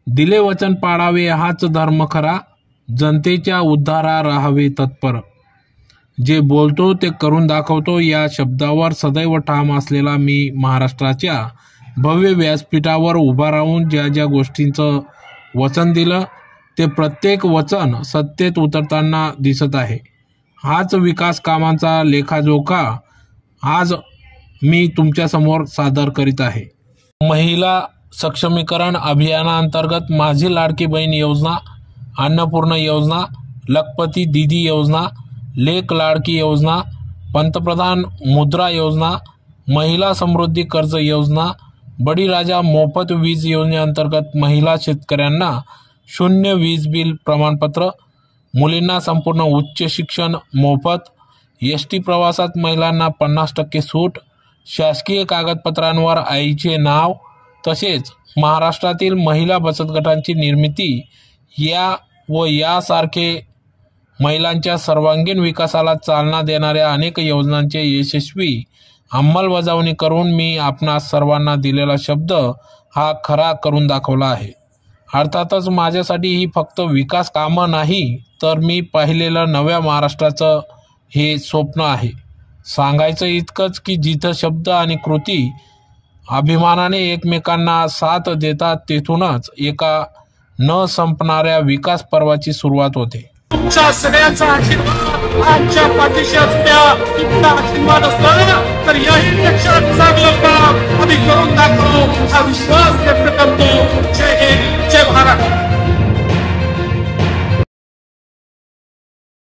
दिले वचन पाळावे हाच धर्म खरा, जनतेच्या उद्धारा राहावे तत्पर। जे बोलतो ते करून दाखवतो या शब्दावर सदैव ठाम असलेला मी महाराष्ट्राच्या भव्य व्यासपीठावर उभा राहून ज्या ज्या गोष्टींचं वचन दिलं ते प्रत्येक वचन सत्तेत उतरताना दिसत आहे। हाच विकास कामांचा लेखाजोखा आज मी तुमच्या समोर सादर करीत आहे। महिला सक्षमीकरण अभियानांतर्गत माझी लाडकी बहीण योजना, अन्नपूर्ण योजना, लखपती दीदी योजना, लेक लाडकी योजना, पंतप्रधान मुद्रा योजना, महिला समृद्धी कर्ज योजना, बळीराजा मोफत वीज योजनेअंतर्गत महिला शेतकऱ्यांना 0 वीज बिल प्रमाणपत्र, मुलींना संपूर्ण उच्च शिक्षण मोफत, एसटी प्रवासात महिलांना 50% सूट, शासकीय कागदपत्रांवर आईचे नाव, तसेच महाराष्ट्रातील महिला बचत गटांची निर्मिती यासारखे महिलांच्या सर्वांगीण विकासाला चालना देणाऱ्या अनेक योजनांचे यशस्वी अंमलबजावणी करून मी आपणास सर्वांना दिलेला शब्द हा खरा करून दाखवला आहे। अर्थातच माझ्यासाठी ही फक्त विकास कामं नाही तर मी पाहिलेलं नव्या महाराष्ट्राचं हे स्वप्न आहे। सांगायचं इतकंच की जिथं शब्द आणि कृती अभिमानाने एकमेकांना साथ देतात तेथूनच एका न संपणाऱ्या विकास पर्वाची सुरुवात होते। तुमच्या सगळ्यांचा आशीर्वाद आमच्या पाठीशी असल्या तुमचा आशीर्वाद असला तर याही पेक्षा चांगलं काम आम्ही करून दाखवू हा विश्वास व्यक्त करतो। जय हिंद, जय महाराष्ट्र।